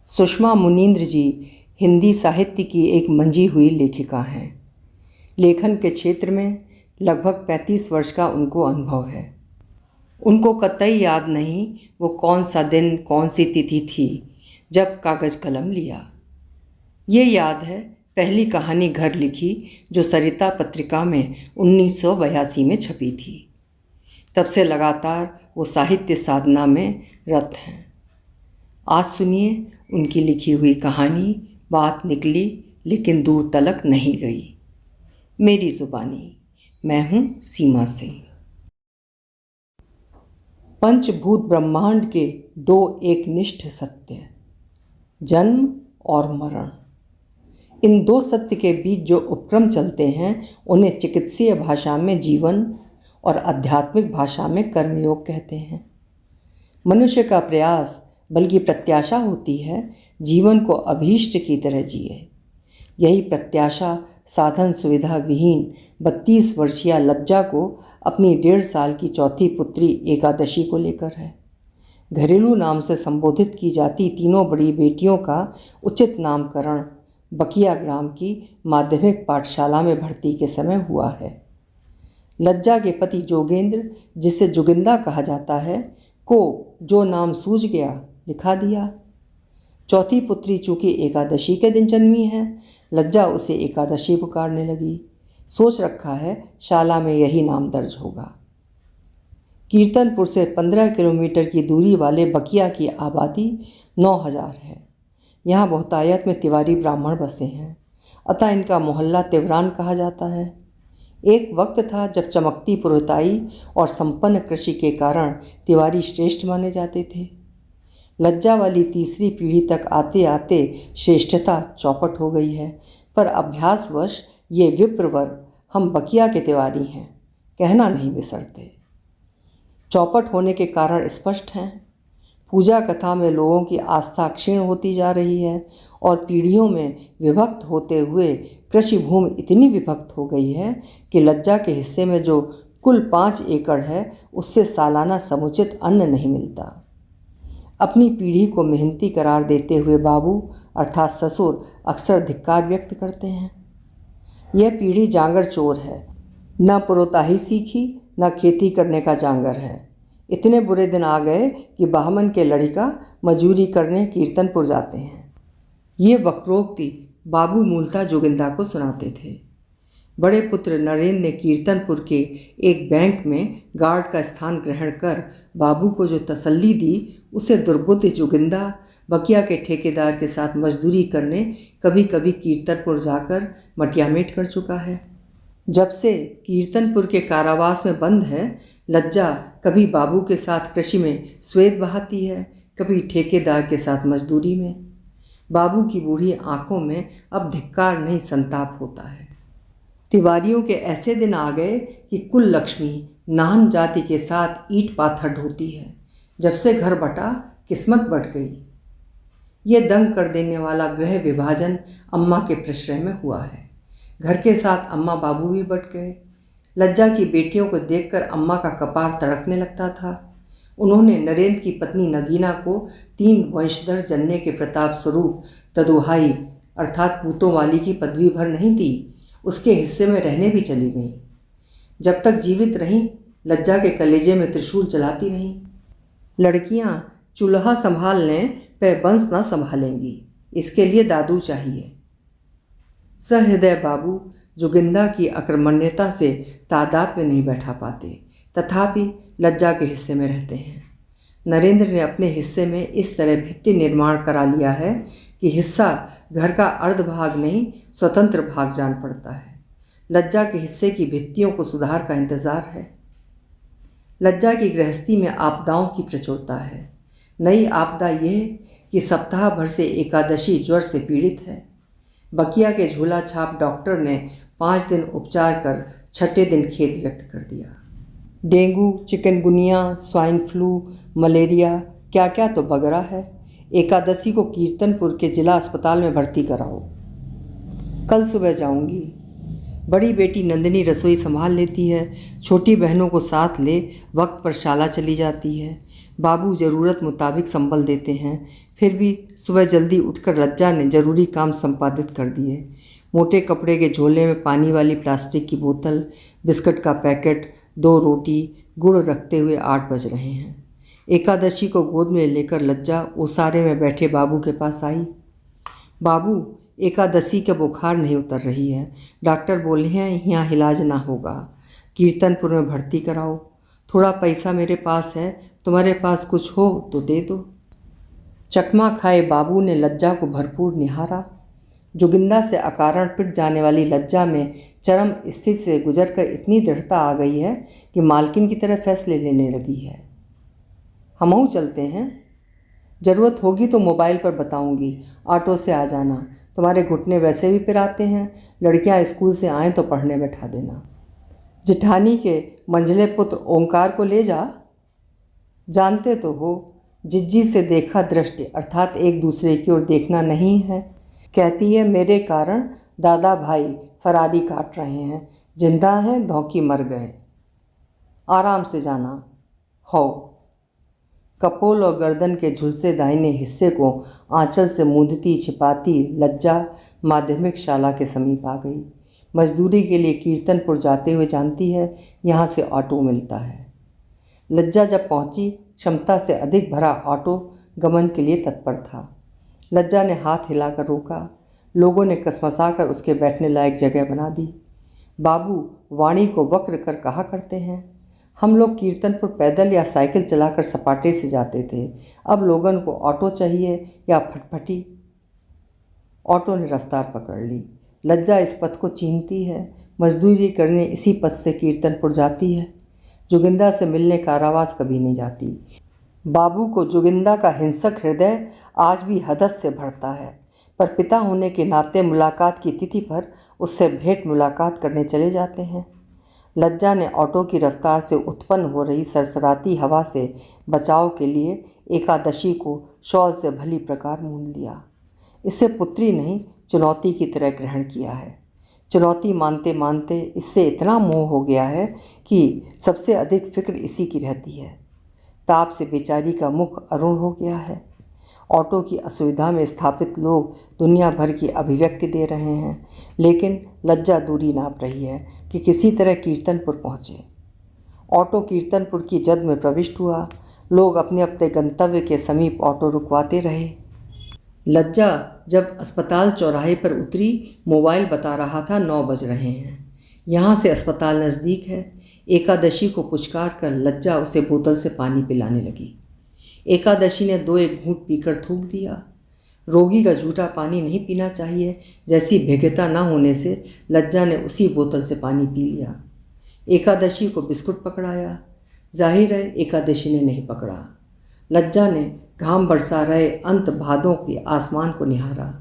सुषमा मुनींद्र जी हिंदी साहित्य की एक मंजी हुई लेखिका हैं। लेखन के क्षेत्र में लगभग 35 वर्ष का उनको अनुभव है। उनको कतई याद नहीं वो कौन सा दिन कौन सी तिथि थी जब कागज़ कलम लिया। ये याद है पहली कहानी घर लिखी जो सरिता पत्रिका में 1982 में छपी थी। तब से लगातार वो साहित्य साधना में रत हैं। आज सुनिए उनकी लिखी हुई कहानी बात निकली लेकिन दूर तलक नहीं गई। मेरी ज़ुबानी। मैं हूँ सीमा सिंह। पंचभूत ब्रह्मांड के दो एकनिष्ठ सत्य, जन्म और मरण। इन दो सत्य के बीच जो उपक्रम चलते हैं उन्हें चिकित्सीय भाषा में जीवन और आध्यात्मिक भाषा में कर्मयोग कहते हैं। मनुष्य का प्रयास बल्कि प्रत्याशा होती है जीवन को अभीष्ट की तरह जिए। यही प्रत्याशा साधन सुविधा विहीन 32 वर्षीय लज्जा को अपनी 1.5 साल की चौथी पुत्री एकादशी को लेकर है। घरेलू नाम से संबोधित की जाती तीनों बड़ी बेटियों का उचित नामकरण बकिया ग्राम की माध्यमिक पाठशाला में भर्ती के समय हुआ है। लज्जा के पति जोगेंद्र, जिसे जोगिंदा कहा जाता है, को जो नाम सूझ गया लिखा दिया। चौथी पुत्री चूँकि एकादशी के दिन जन्मी है, लज्जा उसे एकादशी पुकारने लगी। सोच रखा है शाला में यही नाम दर्ज होगा। कीर्तनपुर से 15 किलोमीटर की दूरी वाले बकिया की आबादी 9000 है। यहाँ बहुतायत में तिवारी ब्राह्मण बसे हैं, अतः इनका मोहल्ला तिवरान कहा जाता है। एक वक्त था जब चमकती पुरोहिताई और संपन्न कृषि के कारण तिवारी श्रेष्ठ माने जाते थे। लज्जा वाली तीसरी पीढ़ी तक आते आते श्रेष्ठता चौपट हो गई है, पर अभ्यासवश ये विप्रवर हम बकिया के तिवारी हैं कहना नहीं बिसरते। चौपट होने के कारण स्पष्ट हैं। पूजा कथा में लोगों की आस्था क्षीण होती जा रही है और पीढ़ियों में विभक्त होते हुए कृषि भूमि इतनी विभक्त हो गई है कि लज्जा के हिस्से में जो कुल 5 एकड़ है उससे सालाना समुचित अन्न नहीं मिलता। अपनी पीढ़ी को मेहनती करार देते हुए बाबू अर्थात ससुर अक्सर धिक्कार व्यक्त करते हैं। यह पीढ़ी जांगर चोर है, न पुरोताही सीखी न खेती करने का जांगर है। इतने बुरे दिन आ गए कि बाहमन के लड़िका मजूरी करने कीर्तनपुर जाते हैं। ये वक्रोक्ति बाबू मूलतः जोगिंदा को सुनाते थे। बड़े पुत्र नरेंद्र ने कीर्तनपुर के एक बैंक में गार्ड का स्थान ग्रहण कर बाबू को जो तसल्ली दी उसे दुर्बुद्ध जोगिंदा बकिया के ठेकेदार के साथ मजदूरी करने कभी कभी कीर्तनपुर जाकर मटियामेट कर चुका है। जब से कीर्तनपुर के कारावास में बंद है, लज्जा कभी बाबू के साथ कृषि में स्वेद बहाती है, कभी ठेकेदार के साथ मजदूरी में। बाबू की बूढ़ी आंखों में अब धिक्कार नहीं संताप होता है। तिवारियों के ऐसे दिन आ गए कि कुल लक्ष्मी नाहन जाति के साथ ईंट पाथर ढोती है। जब से घर बटा किस्मत बट गई। ये दंग कर देने वाला गृह विभाजन अम्मा के प्रश्रय में हुआ है। घर के साथ अम्मा बाबू भी बट गए। लज्जा की बेटियों को देखकर अम्मा का कपार तड़कने लगता था। उन्होंने नरेंद्र की पत्नी नगीना को 3 वंशधर जनने के प्रताप स्वरूप तदुहाई अर्थात पूतों वाली की पदवी भर नहीं दी, उसके हिस्से में रहने भी चली गईं। जब तक जीवित रहीं लज्जा के कलेजे में त्रिशूल चलाती रहीं। लड़कियां चूल्हा संभाल लें पर वंश न संभालेंगी, इसके लिए दादू चाहिए। सहृदय बाबू जोगिंदा की अकर्मण्यता से तादाद में नहीं बैठा पाते, तथापि लज्जा के हिस्से में रहते हैं। नरेंद्र ने अपने हिस्से में इस तरह भित्ति निर्माण करा लिया है कि हिस्सा घर का अर्ध भाग नहीं स्वतंत्र भाग जान पड़ता है। लज्जा के हिस्से की भित्तियों को सुधार का इंतज़ार है। लज्जा की गृहस्थी में आपदाओं की प्रचुरता है। नई आपदा यह कि सप्ताह भर से एकादशी ज्वर से पीड़ित है। बकिया के झूला छाप डॉक्टर ने 5 दिन उपचार कर 6ठे दिन खेद व्यक्त कर दिया। Dengue, chikungunya, swine flu, malaria, क्या क्या तो बगरा है। एकादशी को कीर्तनपुर के जिला अस्पताल में भर्ती कराओ। कल सुबह जाऊंगी। बड़ी बेटी नंदिनी रसोई संभाल लेती है, छोटी बहनों को साथ ले वक्त पर शाला चली जाती है। बाबू ज़रूरत मुताबिक संबल देते हैं। फिर भी सुबह जल्दी उठकर लज्जा ने ज़रूरी काम संपादित कर दिए। मोटे कपड़े के झोले में पानी वाली प्लास्टिक की बोतल, बिस्कुट का पैकेट, 2 रोटी, गुड़ रखते हुए 8 बज रहे हैं। एकादशी को गोद में लेकर लज्जा ओसारे में बैठे बाबू के पास आई। बाबू, एकादशी का बुखार नहीं उतर रही है, डॉक्टर बोले हैं यहाँ इलाज ना होगा, कीर्तनपुर में भर्ती कराओ। थोड़ा पैसा मेरे पास है, तुम्हारे पास कुछ हो तो दे दो। चकमा खाए बाबू ने लज्जा को भरपूर निहारा। जोगिंदा से अकारण पिट जाने वाली लज्जा में चरम स्थिति से गुजरकर इतनी दृढ़ता आ गई है कि मालकिन की तरह फैसले लेने लगी है। हमहू चलते हैं, ज़रूरत होगी तो मोबाइल पर बताऊंगी, ऑटो से आ जाना, तुम्हारे घुटने वैसे भी पिराते हैं, लड़कियां स्कूल से आएँ तो पढ़ने बैठा देना। जिठानी के मंझले पुत्र ओंकार को ले जा। जानते तो हो, जिज्जी से देखा दृष्टि अर्थात एक दूसरे की ओर देखना नहीं है। कहती है मेरे कारण दादा भाई फरारी काट रहे हैं, जिंदा हैं धौंकी मर गए, आराम से जाना हो। कपोल और गर्दन के झुलसे दाहिने हिस्से को आंचल से मूंदती छिपाती लज्जा माध्यमिक शाला के समीप आ गई। मजदूरी के लिए कीर्तनपुर जाते हुए जानती है यहाँ से ऑटो मिलता है। लज्जा जब पहुँची, क्षमता से अधिक भरा ऑटो गमन के लिए तत्पर था। लज्जा ने हाथ हिलाकर रोका। लोगों ने कसमसाकर उसके बैठने लायक जगह बना दी। बाबू वाणी को वक्र कर कहा करते हैं, हम लोग कीर्तनपुर पैदल या साइकिल चलाकर सपाटे से जाते थे, अब लोगन को ऑटो चाहिए या फटफटी। ऑटो ने रफ्तार पकड़ ली। लज्जा इस पथ को चीनती है, मजदूरी करने इसी पथ से कीर्तनपुर जाती है। जोगिंदा से मिलने कारावास कभी नहीं जाती। बाबू को जोगिंदा का हिंसक हृदय आज भी हदस से भरता है, पर पिता होने के नाते मुलाकात की तिथि पर उससे भेंट मुलाकात करने चले जाते हैं। लज्जा ने ऑटो की रफ्तार से उत्पन्न हो रही सरसराती हवा से बचाव के लिए एकादशी को शॉल से भली प्रकार मूंद लिया। इसे पुत्री नहीं, चुनौती की तरह ग्रहण किया है। चुनौती मानते मानते इससे इतना मोह हो गया है कि सबसे अधिक फिक्र इसी की रहती है। ताप से बेचारी का मुख अरुण हो गया है। ऑटो की असुविधा में स्थापित लोग दुनिया भर की अभिव्यक्ति दे रहे हैं, लेकिन लज्जा दूरी नाप रही है कि किसी तरह कीर्तनपुर पहुँचे। ऑटो कीर्तनपुर की जद में प्रविष्ट हुआ। लोग अपने अपने गंतव्य के समीप ऑटो रुकवाते रहे। लज्जा जब अस्पताल चौराहे पर उतरी, मोबाइल बता रहा था 9 बज रहे हैं। यहाँ से अस्पताल नज़दीक है। एकादशी को पुचकार कर लज्जा उसे बोतल से पानी पिलाने लगी। एकादशी ने 2-1 घूंट पीकर थूक दिया। रोगी का झूठा पानी नहीं पीना चाहिए जैसी भेद्यता न होने से लज्जा ने उसी बोतल से पानी पी लिया। एकादशी को बिस्कुट पकड़ाया। जाहिर है एकादशी ने नहीं पकड़ा। लज्जा ने घाम बरसा रहे अंत भादों के आसमान को निहारा।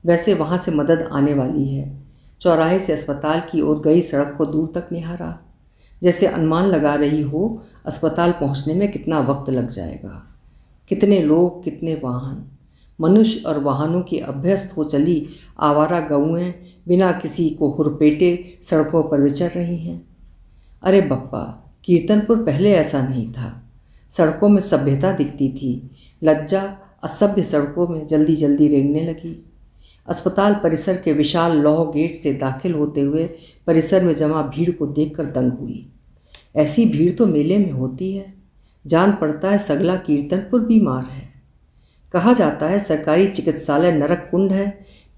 वैसे वहाँ से मदद आने वाली है। चौराहे से अस्पताल की ओर गई सड़क को दूर तक निहारा, जैसे अनुमान लगा रही हो अस्पताल पहुँचने में कितना वक्त लग जाएगा। कितने लोग, कितने वाहन। मनुष्य और वाहनों की अभ्यस्त हो चली आवारा गऊएं बिना किसी को हुरपेटे सड़कों पर विचर रही हैं। अरे बप्पा, कीर्तनपुर पहले ऐसा नहीं था। सड़कों में सभ्यता दिखती थी। लज्जा असभ्य सड़कों में जल्दी जल्दी रेंगने लगी। अस्पताल परिसर के विशाल लौह गेट से दाखिल होते हुए परिसर में जमा भीड़ को देखकर दंग हुई। ऐसी भीड़ तो मेले में होती है। जान पड़ता है सगला कीर्तनपुर बीमार है। कहा जाता है सरकारी चिकित्सालय नरक कुंड है,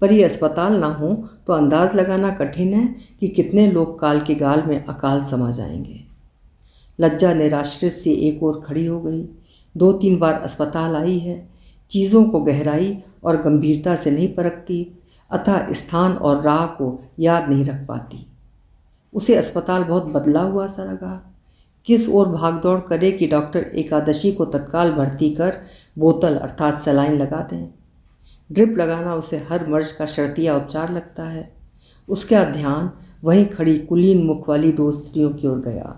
पर यह अस्पताल ना हो तो अंदाज लगाना कठिन है कि कितने लोग काल के गाल में अकाल समा जाएंगे। लज्जा निराश्रित सी एक ओर खड़ी हो गई। 2-3 बार अस्पताल आई है। चीज़ों को गहराई और गंभीरता से नहीं परखती, अतः स्थान और राह को याद नहीं रख पाती। उसे अस्पताल बहुत बदला हुआ सा लगा। किस ओर भागदौड़ करे कि डॉक्टर एकादशी को तत्काल भर्ती कर बोतल अर्थात सलाइन लगा दें। ड्रिप लगाना उसे हर मर्ज का शर्तिया उपचार लगता है। उसका ध्यान वहीं खड़ी कुलीन मुख वाली 2 स्त्रियों की ओर गया।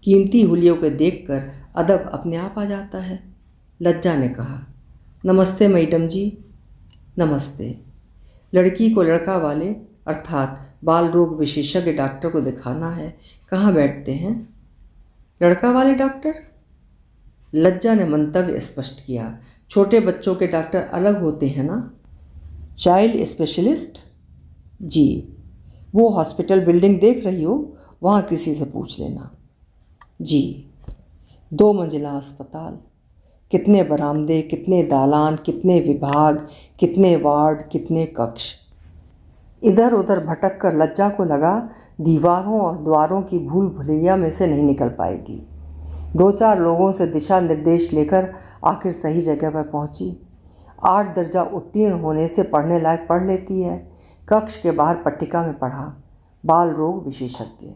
कीमती हुलियों को देखकर अदब अपने आप आ जाता है। लज्जा ने कहा, नमस्ते मैडम जी। नमस्ते। लड़की को लड़का वाले अर्थात बाल रोग विशेषज्ञ डॉक्टर को दिखाना है। कहाँ बैठते हैं? लड़का वाले डॉक्टर? लज्जा ने मंतव्य स्पष्ट किया। छोटे बच्चों के डॉक्टर अलग होते हैं ना। Child specialist? जी। वो हॉस्पिटल बिल्डिंग देख रही हो, वहाँ किसी से पूछ लेना। जी। 2 मंजिला अस्पताल, कितने बरामदे, कितने दालान, कितने विभाग, कितने वार्ड, कितने कक्ष। इधर उधर भटक कर लज्जा को लगा दीवारों और द्वारों की भूल भुलैया में से नहीं निकल पाएगी। 2-4 लोगों से दिशा निर्देश लेकर आखिर सही जगह पर पहुंची। 8 दर्जा उत्तीर्ण होने से पढ़ने लायक पढ़ लेती है। कक्ष के बाहर पट्टिका में पढ़ा, बाल रोग विशेषज्ञ।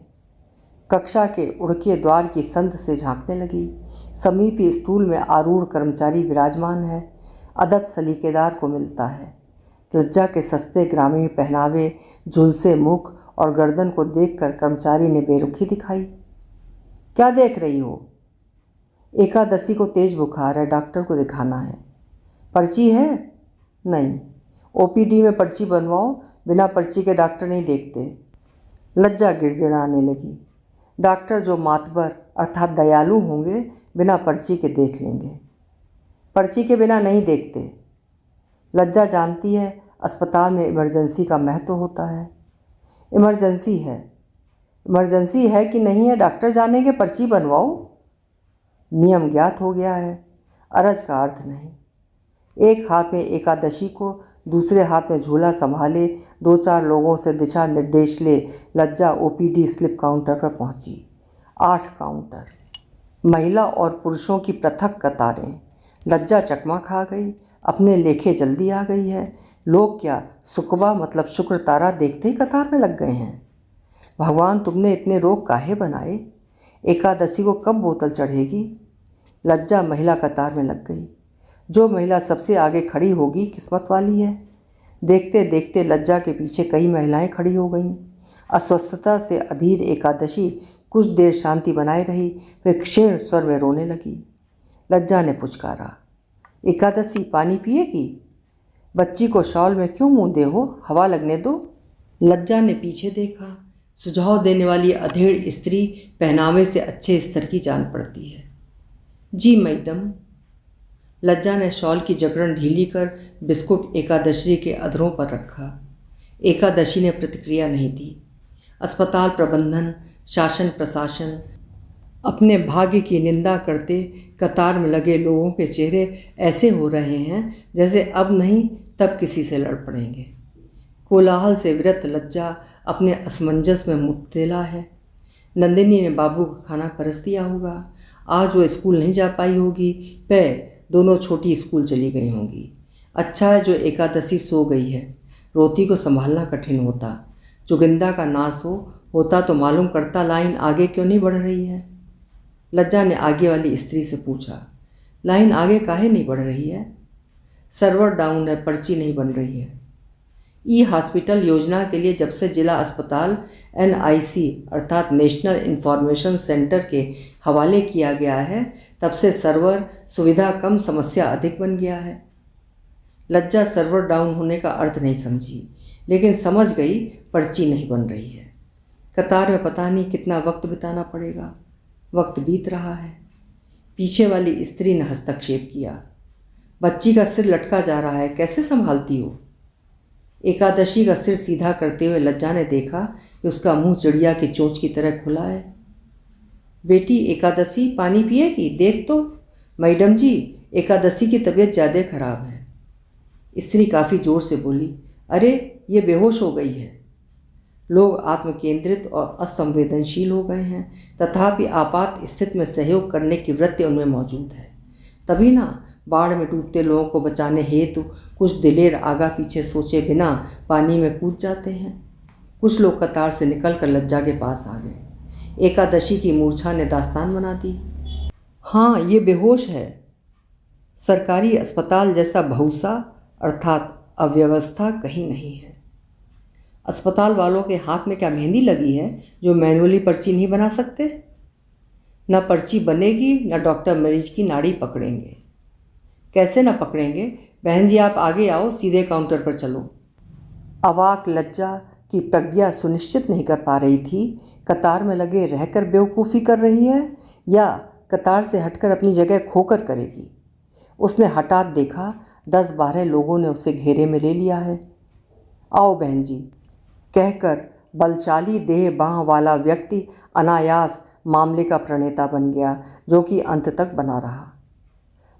कक्षा के उड़के द्वार की संद से झांकने लगी। समीपी स्टूल में आरूढ़ कर्मचारी विराजमान है। अदब सलीकेदार को मिलता है। लज्जा के सस्ते ग्रामीण पहनावे, झुलसे मुख और गर्दन को देखकर कर्मचारी ने बेरुखी दिखाई। क्या देख रही हो? एकादशी को तेज बुखार है, डॉक्टर को दिखाना है। पर्ची है? नहीं। ओपीडी में पर्ची बनवाओ, बिना पर्ची के डॉक्टर नहीं देखते। लज्जा गिड़गिड़ाने लगी। डॉक्टर जो मातबर अर्थात दयालु होंगे, बिना पर्ची के देख लेंगे, पर्ची के बिना नहीं देखते। लज्जा जानती है अस्पताल में इमरजेंसी का महत्व होता है। इमरजेंसी है कि नहीं है डॉक्टर जानेंगे, पर्ची बनवाओ। नियम ज्ञात हो गया है, अरज का अर्थ नहीं। एक हाथ में एकादशी को, दूसरे हाथ में झोला संभाले 2-4 लोगों से दिशा निर्देश ले लज्जा ओपीडी स्लिप काउंटर पर पहुंची। 8 काउंटर, महिला और पुरुषों की पृथक कतारें। लज्जा चकमा खा गई। अपने लेखे जल्दी आ गई है। लोग क्या सुकबा मतलब शुक्र तारा देखते ही कतार में लग गए हैं। भगवान, तुमने इतने रोग काहे बनाए? एकादशी को कब बोतल चढ़ेगी? लज्जा महिला कतार में लग गई। जो महिला सबसे आगे खड़ी होगी किस्मत वाली है। देखते देखते लज्जा के पीछे कई महिलाएं खड़ी हो गईं। अस्वस्थता से अधीर एकादशी कुछ देर शांति बनाए रही, फिर क्षीण स्वर में रोने लगी। लज्जा ने पुचकारा, एकादशी पानी पिएगी? बच्ची को शॉल में क्यों मूंदे हो, हवा लगने दो। लज्जा ने पीछे देखा। सुझाव देने वाली अधेड़ स्त्री पहनावे से अच्छे स्तर की जान पड़ती है। जी मैडम। लज्जा ने शॉल की जकड़न ढीली कर बिस्कुट एकादशी के अधरों पर रखा। एकादशी ने प्रतिक्रिया नहीं दी। अस्पताल प्रबंधन, शासन प्रशासन अपने भाग्य की निंदा करते कतार में लगे लोगों के चेहरे ऐसे हो रहे हैं जैसे अब नहीं तब किसी से लड़ पड़ेंगे। कोलाहल से विरत लज्जा अपने असमंजस में मुब्तला है। नंदिनी ने बाबू को खाना परस दिया होगा। आज वो स्कूल नहीं जा पाई होगी, दोनों छोटी स्कूल चली गई होंगी। अच्छा है जो एकादशी सो गई है, रोती को संभालना कठिन होता। जोगिंदा का नाश होता तो मालूम करता लाइन आगे क्यों नहीं बढ़ रही है। लज्जा ने आगे वाली स्त्री से पूछा, लाइन आगे काहे नहीं बढ़ रही है? सर्वर डाउन है, पर्ची नहीं बन रही है। ई हॉस्पिटल योजना के लिए जब से जिला अस्पताल NIC अर्थात नेशनल इन्फॉर्मेशन सेंटर के हवाले किया गया है, तब से सर्वर सुविधा कम समस्या अधिक बन गया है। लज्जा सर्वर डाउन होने का अर्थ नहीं समझी, लेकिन समझ गई पर्ची नहीं बन रही है। कतार में पता नहीं कितना वक्त बिताना पड़ेगा। वक्त बीत रहा है। पीछे वाली स्त्री ने हस्तक्षेप किया, बच्ची का सिर लटका जा रहा है, कैसे संभालती हो? एकादशी का सिर सीधा करते हुए लज्जा ने देखा कि उसका मुंह चिड़िया की चोंच की तरह खुला है। बेटी एकादशी पानी पिएगी? देख तो मैडम जी, एकादशी की तबीयत ज़्यादा खराब है। स्त्री काफ़ी ज़ोर से बोली, अरे ये बेहोश हो गई है। लोग आत्मकेंद्रित और असंवेदनशील हो गए हैं, तथापि आपात स्थिति में सहयोग करने की वृत्ति उनमें मौजूद है। तभी ना बाढ़ में डूबते लोगों को बचाने हेतु कुछ दिलेर आगा पीछे सोचे बिना पानी में कूद जाते हैं। कुछ लोग कतार से निकलकर लज्जा के पास आ गए। एकादशी की मूर्छा ने दास्तान बना दी। हाँ, ये बेहोश है। सरकारी अस्पताल जैसा भौसा अर्थात अव्यवस्था कहीं नहीं है। अस्पताल वालों के हाथ में क्या मेहंदी लगी है जो मैनुअली पर्ची नहीं बना सकते? न पर्ची बनेगी, न डॉक्टर मरीज की नाड़ी पकड़ेंगे। कैसे न पकड़ेंगे? बहन जी आप आगे आओ, सीधे काउंटर पर चलो। अवाक लज्जा कि प्रज्ञा सुनिश्चित नहीं कर पा रही थी कतार में लगे रहकर बेवकूफ़ी कर रही है या कतार से हटकर अपनी जगह खोकर करेगी। उसने हठात देखा 10-12 लोगों ने उसे घेरे में ले लिया है। आओ बहन जी कहकर बलशाली देह बाह वाला व्यक्ति अनायास मामले का प्रणेता बन गया, जो कि अंत तक बना रहा।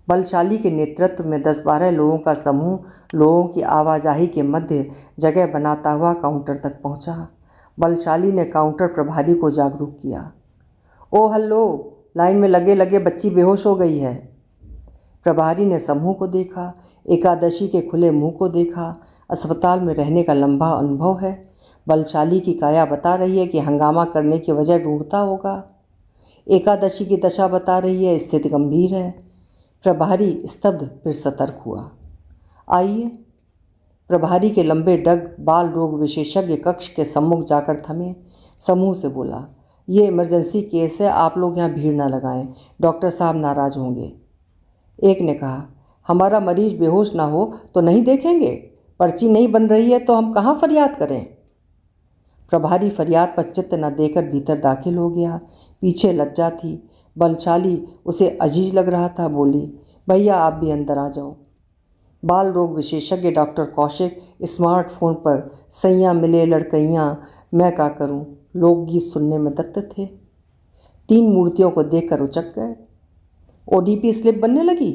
बलशाली के नेतृत्व में 10-12 लोगों का समूह लोगों की आवाजाही के मध्य जगह बनाता हुआ काउंटर तक पहुंचा। बलशाली ने काउंटर प्रभारी को जागरूक किया। ओ हल्लो, लाइन में लगे लगे बच्ची बेहोश हो गई है। प्रभारी ने समूह को देखा, एकादशी के खुले मुंह को देखा। अस्पताल में रहने का लंबा अनुभव है। बलशाली की काया बता रही है कि हंगामा करने की वजह ढूंढता होगा। एकादशी की दशा बता रही है स्थिति गंभीर है। प्रभारी स्तब्ध फिर सतर्क हुआ। आइए। प्रभारी के लंबे डग बाल रोग विशेषज्ञ कक्ष के सम्मुख जाकर थमे। समूह से बोला, ये इमरजेंसी केस है, आप लोग यहाँ भीड़ ना लगाएं, डॉक्टर साहब नाराज़ होंगे। एक ने कहा, हमारा मरीज बेहोश ना हो तो नहीं देखेंगे, पर्ची नहीं बन रही है तो हम कहाँ फरियाद करें। प्रभारी फरियाद पर चित्त न देकर भीतर दाखिल हो गया। पीछे लज्जा थी। बलशाली उसे अजीज लग रहा था। बोली, भैया आप भी अंदर आ जाओ। बाल रोग विशेषज्ञ डॉक्टर कौशिक स्मार्टफोन पर सैया मिले लड़कैयाँ मैं क्या करूं लोकगीत सुनने में दत्त थे। 3 मूर्तियों को देखकर उचक गए। ओडीपी स्लिप बनने लगी।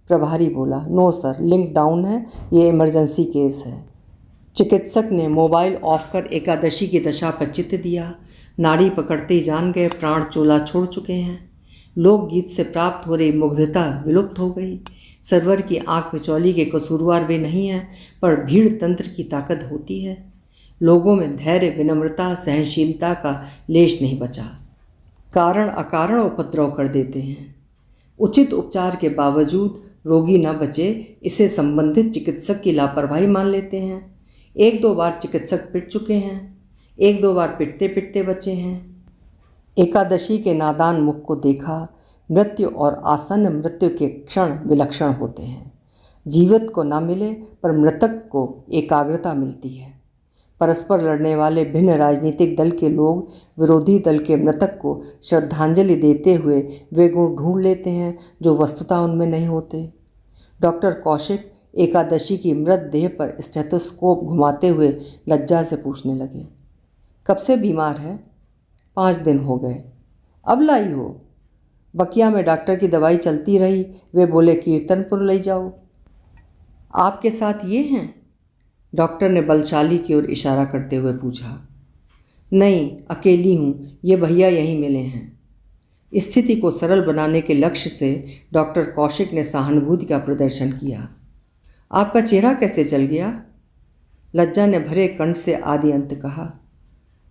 प्रभारी बोला, नो सर, लिंक डाउन है, ये इमरजेंसी केस है। चिकित्सक ने मोबाइल ऑफ कर एकादशी की दशा पर चित्त दिया। नाड़ी पकड़ते ही जान गए प्राण चोला छोड़ चुके हैं। लोकगीत से प्राप्त हो रही मुग्धता विलुप्त हो गई। सरवर की आंख मिचौली के कसूरवार वे नहीं हैं, पर भीड़ तंत्र की ताकत होती है। लोगों में धैर्य, विनम्रता, सहनशीलता का लेश नहीं बचा। कारण अकारण उपद्रव कर देते हैं। उचित उपचार के बावजूद रोगी न बचे, इसे संबंधित चिकित्सक की लापरवाही मान लेते हैं। 1-2 बार चिकित्सक पिट चुके हैं, 1-2 बार पिटते पिटते बचे हैं। एकादशी के नादान मुख को देखा। मृत्यु और आसन्न मृत्यु के क्षण विलक्षण होते हैं। जीवित को न मिले पर मृतक को एकाग्रता मिलती है। परस्पर लड़ने वाले भिन्न राजनीतिक दल के लोग विरोधी दल के मृतक को श्रद्धांजलि देते हुए वे गुण ढूंढ लेते हैं जो वस्तुतः उनमें नहीं होते। डॉक्टर कौशिक एकादशी की मृत देह पर स्टेथोस्कोप घुमाते हुए लज्जा से पूछने लगे, कब से बीमार है? 5 दिन हो गए। अब लाई हो? बकिया में डॉक्टर की दवाई चलती रही, वे बोले कीर्तनपुर ले जाओ। आपके साथ ये हैं? डॉक्टर ने बलशाली की ओर इशारा करते हुए पूछा। नहीं, अकेली हूँ, ये भैया यहीं मिले हैं। स्थिति को सरल बनाने के लक्ष्य से डॉक्टर कौशिक ने सहानुभूति का प्रदर्शन किया। आपका चेहरा कैसे जल गया? लज्जा ने भरे कंठ से आदि अंत कहा।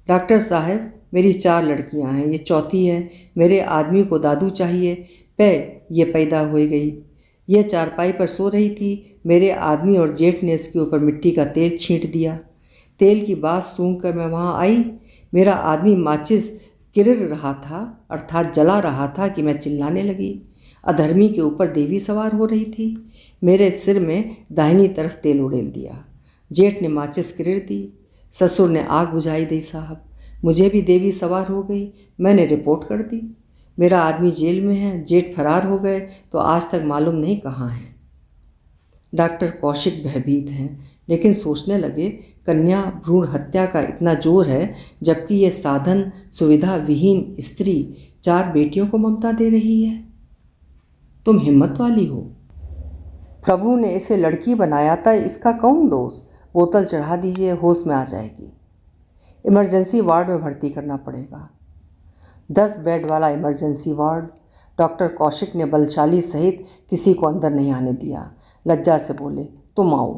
डॉक्टर साहब, मेरी 4 लड़कियां हैं, ये चौथी है। मेरे आदमी को दादू चाहिए, ये पैदा हो गई। यह चारपाई पर सो रही थी। मेरे आदमी और जेठ ने इसके ऊपर मिट्टी का तेल छींट दिया। तेल की बात सूंघकर मैं वहाँ आई। मेरा आदमी माचिस किरिर रहा था, अर्थात जला रहा था कि मैं चिल्लाने लगी। अधर्मी के ऊपर देवी सवार हो रही थी। मेरे सिर में दाहिनी तरफ तेल उड़ेल दिया। जेठ ने माचिस किरिर दी। ससुर ने आग बुझाई दी। साहब, मुझे भी देवी सवार हो गई। मैंने रिपोर्ट कर दी। मेरा आदमी जेल में है, जेठ फरार हो गए तो आज तक मालूम नहीं कहाँ हैं। डॉक्टर कौशिक भयभीत हैं, लेकिन सोचने लगे, कन्या भ्रूण हत्या का इतना जोर है, जबकि ये साधन सुविधा विहीन स्त्री 4 बेटियों को ममता दे रही है। तुम हिम्मत वाली हो। प्रभु ने इसे लड़की बनाया था, इसका कौन दोष? बोतल चढ़ा दीजिए, होश में आ जाएगी। इमरजेंसी वार्ड में भर्ती करना पड़ेगा। 10 बेड वाला इमरजेंसी वार्ड। डॉक्टर कौशिक ने बलशाली सहित किसी को अंदर नहीं आने दिया। लज्जा से बोले, तुम आओ।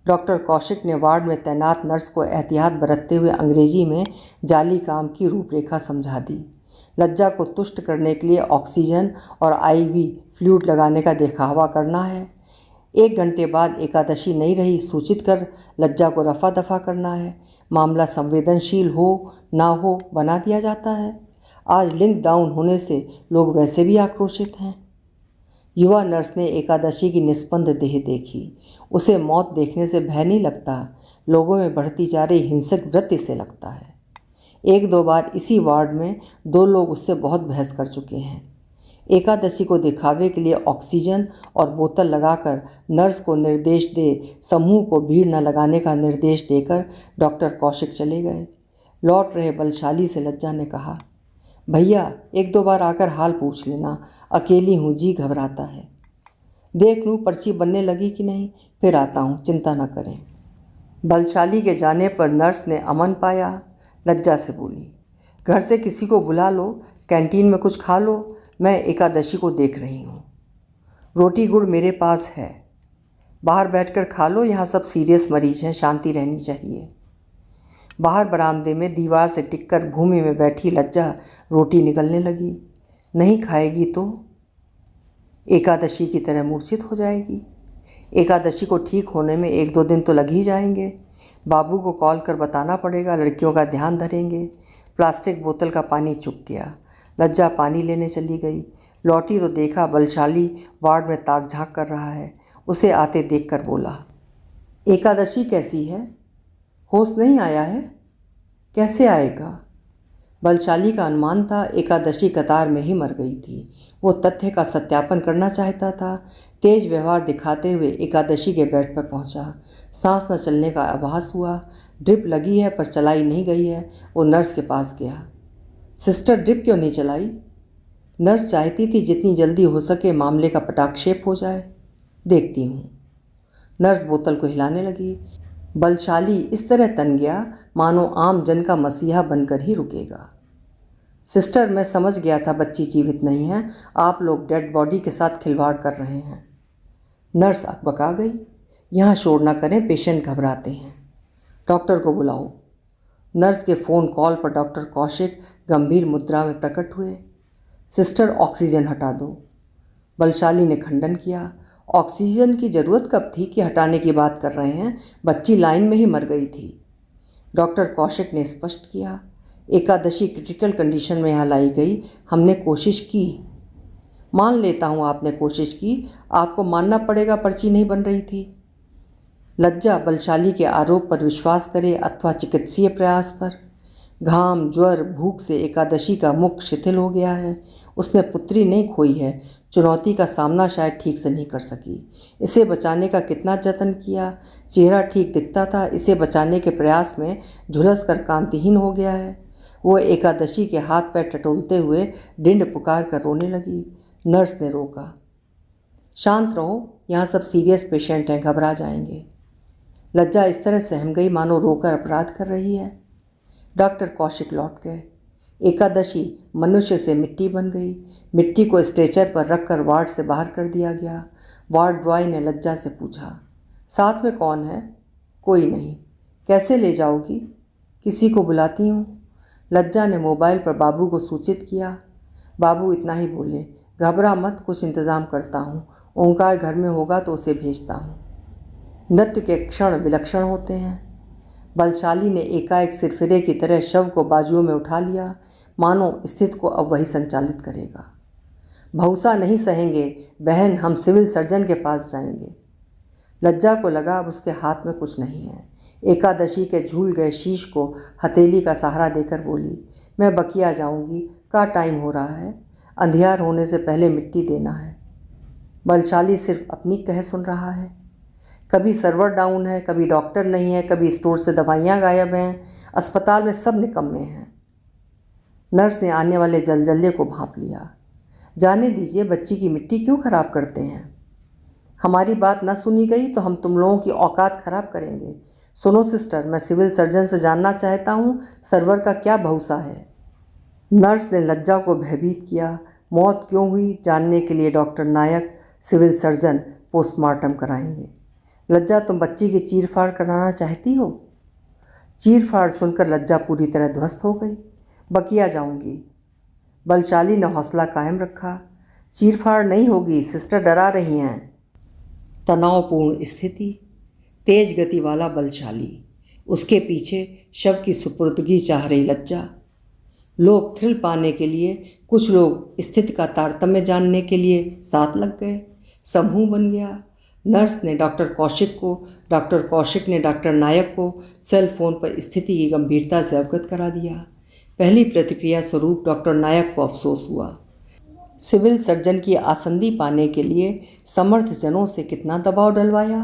डॉक्टर कौशिक ने वार्ड में तैनात नर्स को एहतियात बरतते हुए अंग्रेजी में जाली काम की रूपरेखा समझा दी। लज्जा को तुष्ट करने के लिए ऑक्सीजन और IV फ्लूइड लगाने का दिखावा करना है। 1 घंटे बाद एकादशी नहीं रही सूचित कर लज्जा को रफा दफा करना है। मामला संवेदनशील हो ना हो बना दिया जाता है। आज लिंक डाउन होने से लोग वैसे भी आक्रोशित हैं। युवा नर्स ने एकादशी की निस्पंद देह देखी। उसे मौत देखने से भय नहीं लगता, लोगों में बढ़ती जा रही हिंसक वृत्ति से लगता है। एक दो बार इसी वार्ड में 2 लोग उससे बहुत बहस कर चुके हैं। एकादशी को दिखावे के लिए ऑक्सीजन और बोतल लगाकर नर्स को निर्देश दे समूह को भीड़ न लगाने का निर्देश देकर डॉक्टर कौशिक चले गए। लौट रहे बलशाली से लज्जा ने कहा, भैया 1-2 बार आकर हाल पूछ लेना, अकेली हूँ, जी घबराता है। देख लूँ पर्ची बनने लगी कि नहीं, फिर आता हूँ, चिंता न करें। बलशाली के जाने पर नर्स ने अमन पाया। लज्जा से बोली, घर से किसी को बुला लो, कैंटीन में कुछ खा लो, मैं एकादशी को देख रही हूँ। रोटी गुड़ मेरे पास है, बाहर बैठकर खा लो, यहाँ सब सीरियस मरीज हैं, शांति रहनी चाहिए। बाहर बरामदे में दीवार से टिककर भूमि में बैठी लज्जा रोटी निगलने लगी। नहीं खाएगी तो एकादशी की तरह मूर्छित हो जाएगी। एकादशी को ठीक होने में 1-2 दिन तो लग ही जाएंगे। बाबू को कॉल कर बताना पड़ेगा, लड़कियों का ध्यान धरेंगे। प्लास्टिक बोतल का पानी चुक गया। लज्जा पानी लेने चली गई। लौटी तो देखा बलशाली वार्ड में ताक झांक कर रहा है। उसे आते देखकर बोला, एकादशी कैसी है? होश नहीं आया है? कैसे आएगा? बलशाली का अनुमान था एकादशी कतार में ही मर गई थी। वो तथ्य का सत्यापन करना चाहता था। तेज व्यवहार दिखाते हुए एकादशी के बेड पर पहुंचा। सांस न चलने का आभास हुआ। ड्रिप लगी है पर चलाई नहीं गई है। वो नर्स के पास गया। सिस्टर, ड्रिप क्यों नहीं चलाई? नर्स चाहती थी जितनी जल्दी हो सके मामले का पटाक्षेप हो जाए। देखती हूँ। नर्स बोतल को हिलाने लगी। बलशाली इस तरह तन गया मानो आम जन का मसीहा बनकर ही रुकेगा। सिस्टर, मैं समझ गया था बच्ची जीवित नहीं है, आप लोग डेड बॉडी के साथ खिलवाड़ कर रहे हैं। नर्स अकबका गई। यहाँ शोर न करें, पेशेंट घबराते हैं। डॉक्टर को बुलाओ। नर्स के फ़ोन कॉल पर डॉक्टर कौशिक गंभीर मुद्रा में प्रकट हुए। सिस्टर, ऑक्सीजन हटा दो। बलशाली ने खंडन किया। ऑक्सीजन की ज़रूरत कब थी कि हटाने की बात कर रहे हैं? बच्ची लाइन में ही मर गई थी। डॉक्टर कौशिक ने स्पष्ट किया, एकादशी क्रिटिकल कंडीशन में यहाँ लाई गई। हमने कोशिश की। मान लेता हूँ आपने कोशिश की, आपको मानना पड़ेगा पर्ची नहीं बन रही थी। लज्जा बलशाली के आरोप पर विश्वास करे अथवा चिकित्सीय प्रयास पर। घाम, ज्वर, भूख से एकादशी का मुख शिथिल हो गया है। उसने पुत्री नहीं खोई है, चुनौती का सामना शायद ठीक से नहीं कर सकी। इसे बचाने का कितना जतन किया, चेहरा ठीक दिखता था, इसे बचाने के प्रयास में झुलस कर कांतिहीन हो गया है। वो एकादशी के हाथ पैर टटोलते हुए डिंड पुकार कर रोने लगी। नर्स ने रोका, शांत रहो, यहाँ सब सीरियस पेशेंट हैं, घबरा जाएंगे। लज्जा इस तरह सहम गई मानो रोकर अपराध कर रही है। डॉक्टर कौशिक लौट गए। एकादशी मनुष्य से मिट्टी बन गई। मिट्टी को स्ट्रेचर पर रखकर वार्ड से बाहर कर दिया गया। वार्ड बॉय ने लज्जा से पूछा, साथ में कौन है? कोई नहीं। कैसे ले जाओगी? किसी को बुलाती हूँ। लज्जा ने मोबाइल पर बाबू को सूचित किया। बाबू इतना ही बोले, घबरा मत, कुछ इंतज़ाम करता हूँ। ओंकार घर में होगा तो उसे भेजता हूँ। नृत्य के क्षण विलक्षण होते हैं। बलशाली ने एकाएक सिरफिरे की तरह शव को बाजुओं में उठा लिया, मानो स्थिति को अब वही संचालित करेगा। भौसा नहीं सहेंगे बहन, हम सिविल सर्जन के पास जाएंगे। लज्जा को लगा अब उसके हाथ में कुछ नहीं है। एकादशी के झूल गए शीश को हथेली का सहारा देकर बोली, मैं बकिया जाऊंगी, का टाइम हो रहा है, अंधियार होने से पहले मिट्टी देना है। बलशाली सिर्फ अपनी कह सुन रहा है। कभी सर्वर डाउन है, कभी डॉक्टर नहीं है, कभी स्टोर से दवाइयाँ गायब हैं, अस्पताल में सब निकम्मे हैं। नर्स ने आने वाले जलजले को भांप लिया। जाने दीजिए, बच्ची की मिट्टी क्यों खराब करते हैं? हमारी बात न सुनी गई तो हम तुम लोगों की औकात खराब करेंगे। सुनो सिस्टर, मैं सिविल सर्जन से जानना चाहता हूँ सर्वर का क्या भरोसा है। नर्स ने लज्जा को भयभीत किया। मौत क्यों हुई जानने के लिए डॉक्टर नायक, सिविल सर्जन पोस्टमार्टम कराएंगे। लज्जा, तुम बच्ची की चीरफाड़ कराना चाहती हो? चीरफाड़ सुनकर लज्जा पूरी तरह ध्वस्त हो गई। बकिया जाऊंगी। बलशाली ने हौसला कायम रखा। चीरफाड़ नहीं होगी, सिस्टर डरा रही हैं। तनावपूर्ण स्थिति। तेज गति वाला बलशाली, उसके पीछे शव की सुपुर्दगी चाह रही लज्जा। लोग थ्रिल पाने के लिए, कुछ लोग स्थिति का तारतम्य जानने के लिए साथ लग गए। समूह बन गया। नर्स ने डॉक्टर कौशिक को, डॉक्टर कौशिक ने डॉक्टर नायक को सेल फोन पर स्थिति की गंभीरता से अवगत करा दिया। पहली प्रतिक्रिया स्वरूप डॉक्टर नायक को अफसोस हुआ। सिविल सर्जन की आसंदी पाने के लिए समर्थ जनों से कितना दबाव डलवाया।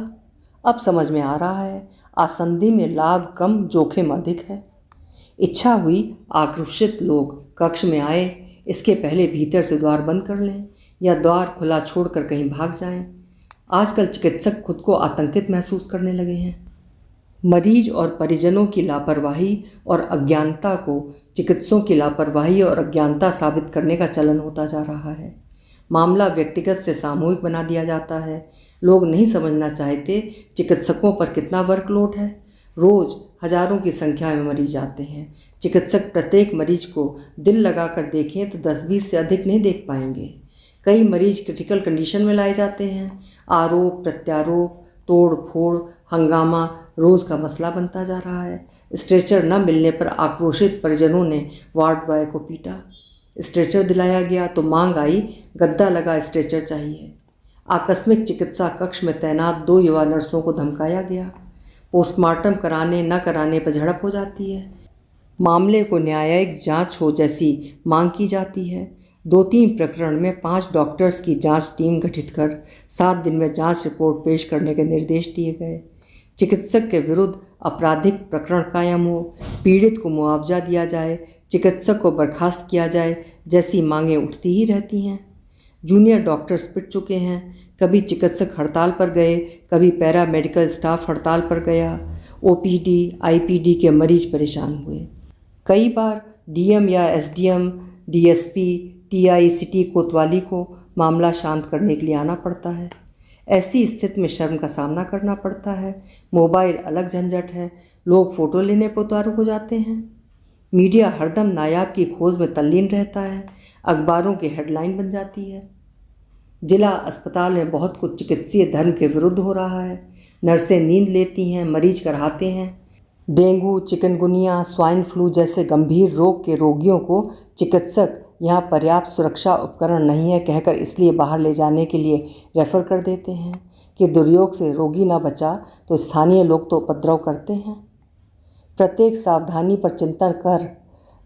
अब समझ में आ रहा है, आसंदी में लाभ कम, जोखिम अधिक है। इच्छा हुई आक्रोशित लोग कक्ष में आए, इसके पहले भीतर से द्वार बंद कर लें या द्वार खुला छोड़कर कहीं भाग जाएं। आजकल चिकित्सक खुद को आतंकित महसूस करने लगे हैं। मरीज और परिजनों की लापरवाही और अज्ञानता को चिकित्सकों की लापरवाही और अज्ञानता साबित करने का चलन होता जा रहा है। मामला व्यक्तिगत से सामूहिक बना दिया जाता है। लोग नहीं समझना चाहते चिकित्सकों पर कितना वर्कलोड है। रोज़ हजारों की संख्या में मरीज आते हैं। चिकित्सक प्रत्येक मरीज को दिल लगाकर देखें तो 10-20 से अधिक नहीं देख पाएंगे। कई मरीज क्रिटिकल कंडीशन में लाए जाते हैं। आरोप प्रत्यारोप, तोड़ फोड़, हंगामा रोज़ का मसला बनता जा रहा है। स्ट्रेचर न मिलने पर आक्रोशित परिजनों ने वार्ड बॉय को पीटा। स्ट्रेचर दिलाया गया तो मांग आई, गद्दा लगा स्ट्रेचर चाहिए। आकस्मिक चिकित्सा कक्ष में तैनात 2 युवा नर्सों को धमकाया गया। पोस्टमार्टम कराने न कराने पर झड़प हो जाती है। मामले को न्यायिक जांच हो जैसी मांग की जाती है। 2-3 प्रकरण में 5 डॉक्टर्स की जांच टीम गठित कर 7 दिन में जांच रिपोर्ट पेश करने के निर्देश दिए गए। चिकित्सक के विरुद्ध आपराधिक प्रकरण कायम हो, पीड़ित को मुआवजा दिया जाए, चिकित्सक को बर्खास्त किया जाए जैसी मांगें उठती ही रहती हैं। जूनियर डॉक्टर्स पिट चुके हैं। कभी चिकित्सक हड़ताल पर गए, कभी पैरा मेडिकल स्टाफ हड़ताल पर गया। ओपीडी, आईपीडी के मरीज परेशान हुए। कई बार डीएम या एसडीएम, डीएसपी, टीआई सिटी कोतवाली को मामला शांत करने के लिए आना पड़ता है। ऐसी स्थिति में शर्म का सामना करना पड़ता है। मोबाइल अलग झंझट है। लोग फ़ोटो लेने पर उतारू हो जाते हैं। मीडिया हरदम नायाब की खोज में तल्लीन रहता है। अखबारों की हेडलाइन बन जाती है। जिला अस्पताल में बहुत कुछ चिकित्सीय धर्म के विरुद्ध हो रहा है। नर्सें नींद लेती हैं, मरीज कराहते हैं। डेंगू, चिकनगुनिया, स्वाइन फ्लू जैसे गंभीर रोग के रोगियों को चिकित्सक यहाँ पर्याप्त सुरक्षा उपकरण नहीं है कहकर इसलिए बाहर ले जाने के लिए रेफ़र कर देते हैं कि दुर्योग से रोगी ना बचा तो स्थानीय लोग तो उपद्रव करते हैं। प्रत्येक सावधानी पर चिंतन कर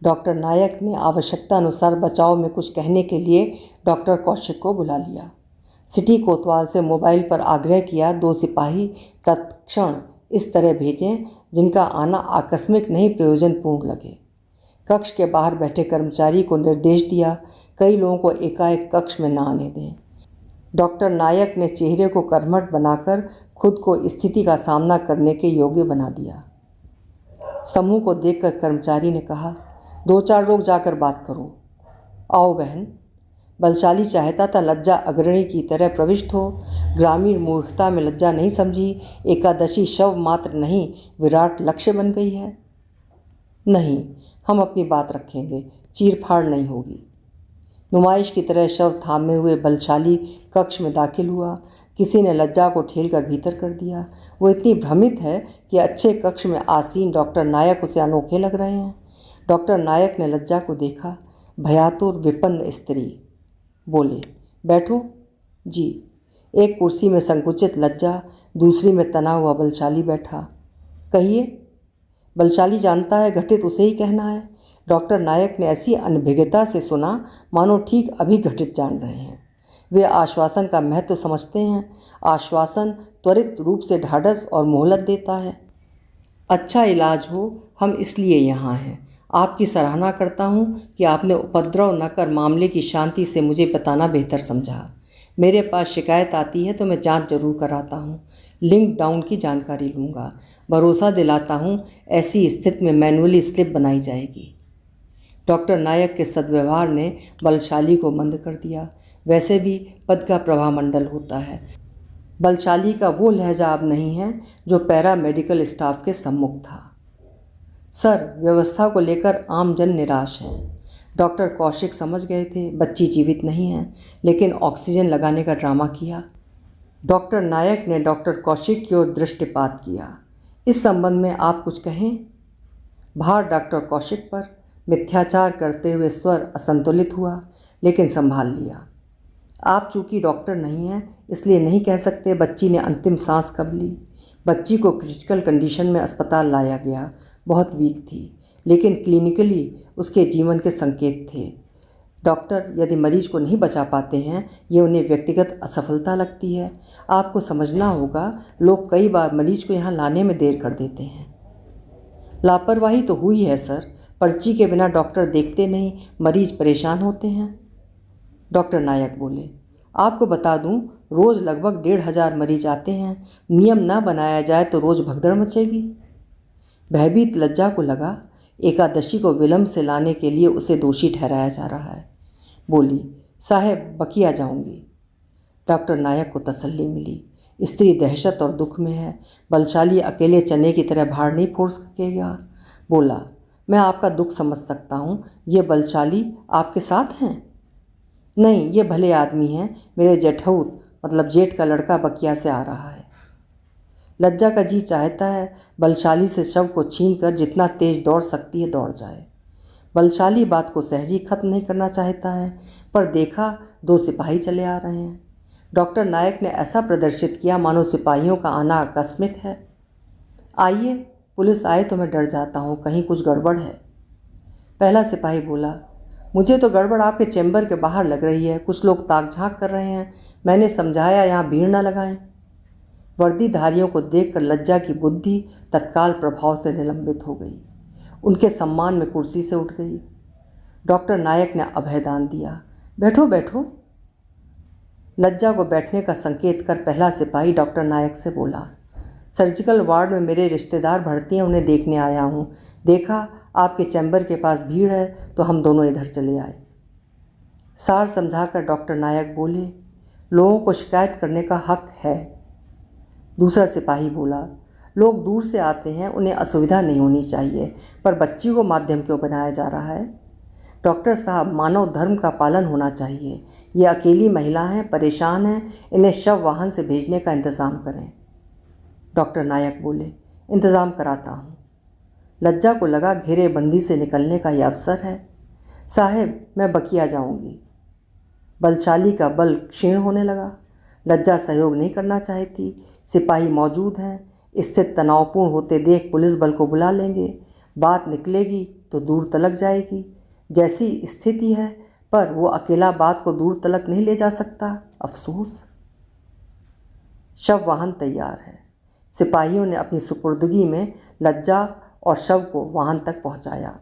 डॉक्टर नायक ने आवश्यकता अनुसार बचाव में कुछ कहने के लिए डॉक्टर कौशिक को बुला लिया। सिटी कोतवाल से मोबाइल पर आग्रह किया 2 सिपाही तत्क्षण इस तरह भेजें जिनका आना आकस्मिक नहीं प्रयोजनपूर्ण लगे। कक्ष के बाहर बैठे कर्मचारी को निर्देश दिया, कई लोगों को एकाएक कक्ष में न आने दें। डॉक्टर नायक ने चेहरे को कर्मठ बनाकर खुद को स्थिति का सामना करने के योग्य बना दिया। समूह को देखकर कर्मचारी ने कहा, 2-4 लोग जाकर बात करो। आओ बहन। बलशाली चाहता था लज्जा अग्रणी की तरह प्रविष्ट हो। ग्रामीण मूर्खता में लज्जा नहीं समझी। एकादशी शव मात्र नहीं, विराट लक्ष्य बन गई है। नहीं, हम अपनी बात रखेंगे, चीरफाड़ नहीं होगी। नुमाइश की तरह शव थामे हुए बलशाली कक्ष में दाखिल हुआ। किसी ने लज्जा को ठेलकर भीतर कर दिया। वो इतनी भ्रमित है कि अच्छे कक्ष में आसीन डॉक्टर नायक उसे अनोखे लग रहे हैं। डॉक्टर नायक ने लज्जा को देखा। भयातुर विपन्न स्त्री। बोले, बैठो। जी। एक कुर्सी में संकुचित लज्जा, दूसरी में तना हुआ बलशाली बैठा। कहिए। बलशाली जानता है घटित उसे ही कहना है। डॉक्टर नायक ने ऐसी अनभिज्ञता से सुना मानो ठीक अभी घटित जान रहे हैं। वे आश्वासन का महत्व समझते हैं। आश्वासन त्वरित रूप से ढाढ़स और मोहलत देता है। अच्छा इलाज हो, हम इसलिए यहाँ हैं। आपकी सराहना करता हूँ कि आपने उपद्रव न कर मामले की शांति से मुझे बताना बेहतर समझा। मेरे पास शिकायत आती है तो मैं जांच जरूर कराता हूँ, लिंक डाउन की जानकारी लूँगा। भरोसा दिलाता हूँ ऐसी स्थिति में मैनुअली स्लिप बनाई जाएगी। डॉक्टर नायक के सद्व्यवहार ने बलशाली को मंद कर दिया। वैसे भी पद का प्रभामंडल होता है। बलशाली का वो लहजा अब नहीं है जो पैरा मेडिकल स्टाफ के सम्मुख था। सर, व्यवस्था को लेकर आम जन निराश है। डॉक्टर कौशिक समझ गए थे बच्ची जीवित नहीं है, लेकिन ऑक्सीजन लगाने का ड्रामा किया। डॉक्टर नायक ने डॉक्टर कौशिक की ओर दृष्टिपात किया। इस संबंध में आप कुछ कहें। भार डॉक्टर कौशिक पर। मिथ्याचार करते हुए स्वर असंतुलित हुआ, लेकिन संभाल लिया। आप चूंकि डॉक्टर नहीं हैं इसलिए नहीं कह सकते बच्ची ने अंतिम सांस कब ली। बच्ची को क्रिटिकल कंडीशन में अस्पताल लाया गया। बहुत वीक थी, लेकिन क्लिनिकली उसके जीवन के संकेत थे। डॉक्टर यदि मरीज को नहीं बचा पाते हैं, ये उन्हें व्यक्तिगत असफलता लगती है। आपको समझना होगा, लोग कई बार मरीज को यहाँ लाने में देर कर देते हैं। लापरवाही तो हुई है सर, पर्ची के बिना डॉक्टर देखते नहीं, मरीज परेशान होते हैं। डॉक्टर नायक बोले, आपको बता दूं, रोज़ लगभग 1,500 मरीज आते हैं। नियम ना बनाया जाए तो रोज़ भगदड़ मचेगी। भयभीत लज्जा को लगा एकादशी को विलंब से लाने के लिए उसे दोषी ठहराया जा रहा है। बोली, साहब बकिया जाऊंगी। डॉक्टर नायक को तसल्ली मिली। स्त्री दहशत और दुख में है, बलशाली अकेले चने की तरह भार नहीं फोड़ सकेगा। बोला, मैं आपका दुख समझ सकता हूँ। ये बलशाली आपके साथ हैं? नहीं, ये भले आदमी हैं। मेरे जेठऊत मतलब जेठ का लड़का बकिया से आ रहा है। लज्जा का जी चाहता है बलशाली से शव को छीनकर जितना तेज दौड़ सकती है दौड़ जाए। बलशाली बात को सहजी खत्म नहीं करना चाहता है, पर देखा 2 सिपाही चले आ रहे हैं। डॉक्टर नायक ने ऐसा प्रदर्शित किया मानो सिपाहियों का आना आकस्मिक है। आइए, पुलिस आए तो मैं डर जाता हूँ, कहीं कुछ गड़बड़ है। पहला सिपाही बोला, मुझे तो गड़बड़ आपके चैम्बर के बाहर लग रही है। कुछ लोग ताक झाँक कर रहे हैं। मैंने समझाया यहाँ भीड़ न लगाएं। वर्दीधारियों को देखकर लज्जा की बुद्धि तत्काल प्रभाव से निलंबित हो गई। उनके सम्मान में कुर्सी से उठ गई। डॉक्टर नायक ने अभयदान दिया। बैठो बैठो। लज्जा को बैठने का संकेत कर पहला सिपाही डॉक्टर नायक से बोला, सर्जिकल वार्ड में मेरे रिश्तेदार भर्ती हैं, उन्हें देखने आया हूँ। देखा आपके चैम्बर के पास भीड़ है तो हम दोनों इधर चले आए। सार समझाकर डॉक्टर नायक बोले, लोगों को शिकायत करने का हक है। दूसरा सिपाही बोला, लोग दूर से आते हैं, उन्हें असुविधा नहीं होनी चाहिए, पर बच्ची को माध्यम क्यों बनाया जा रहा है? डॉक्टर साहब, मानव धर्म का पालन होना चाहिए। ये अकेली महिला हैं, परेशान हैं, इन्हें शव वाहन से भेजने का इंतज़ाम करें। डॉक्टर नायक बोले, इंतज़ाम कराता हूँ। लज्जा को लगा घेरेबंदी से निकलने का यह अवसर है। साहब, मैं बकिया जाऊँगी। बलशाली का बल क्षीण होने लगा। लज्जा सहयोग नहीं करना चाहती। सिपाही मौजूद हैं। स्थिति तनावपूर्ण होते देख पुलिस बल को बुला लेंगे। बात निकलेगी तो दूर तलक जाएगी। जैसी स्थिति है, पर वो अकेला बात को दूर तलक नहीं ले जा सकता। अफसोस। शव वाहन तैयार है। सिपाहियों ने अपनी सुपुर्दगी में लज्जा और शव को वाहन तक पहुंचाया।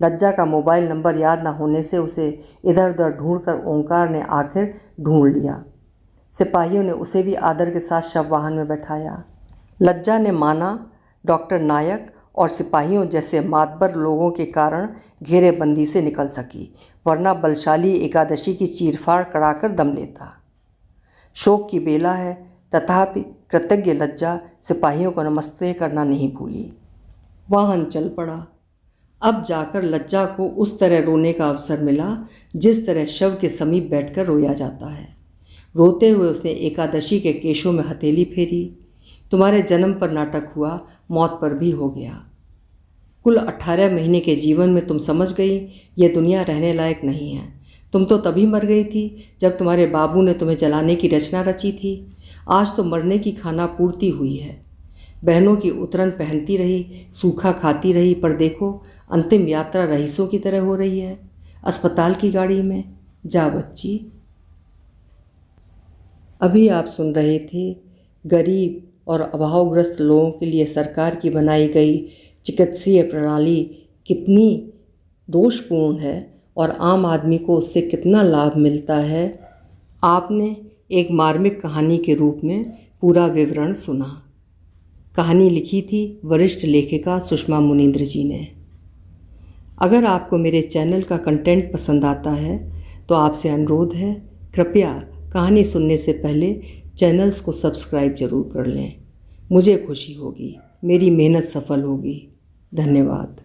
लज्जा का मोबाइल नंबर याद न होने से उसे इधर उधर ढूंढकर ओंकार ने आखिर ढूंढ लिया। सिपाहियों ने उसे भी आदर के साथ शव वाहन में बैठाया। लज्जा ने माना डॉक्टर नायक और सिपाहियों जैसे मातबर लोगों के कारण घेरेबंदी से निकल सकी, वरना बलशाली एकादशी की चीरफाड़ कराकर दम लेता। शोक की बेला है, तथापि कृतज्ञ लज्जा सिपाहियों को नमस्ते करना नहीं भूली। वाहन चल पड़ा। अब जाकर लज्जा को उस तरह रोने का अवसर मिला जिस तरह शव के समीप बैठकर रोया जाता है। रोते हुए उसने एकादशी के केशों में हथेली फेरी। तुम्हारे जन्म पर नाटक हुआ, मौत पर भी हो गया। कुल 18 महीने के जीवन में तुम समझ गई ये दुनिया रहने लायक नहीं है। तुम तो तभी मर गई थी जब तुम्हारे बाबू ने तुम्हें जलाने की रचना रची थी। आज तो मरने की खाना पूर्ति हुई है। बहनों की उतरन पहनती रही, सूखा खाती रही, पर देखो अंतिम यात्रा रईसों की तरह हो रही है, अस्पताल की गाड़ी में। जा बच्ची। अभी आप सुन रहे थे गरीब और अभावग्रस्त लोगों के लिए सरकार की बनाई गई चिकित्सीय प्रणाली कितनी दोषपूर्ण है और आम आदमी को उससे कितना लाभ मिलता है। आपने एक मार्मिक कहानी के रूप में पूरा विवरण सुना। कहानी लिखी थी वरिष्ठ लेखिका सुषमा मुनीन्द्र जी ने। अगर आपको मेरे चैनल का कंटेंट पसंद आता है तो आपसे अनुरोध है, कृपया कहानी सुनने से पहले चैनल्स को सब्सक्राइब जरूर कर लें। मुझे खुशी होगी, मेरी मेहनत सफल होगी। धन्यवाद।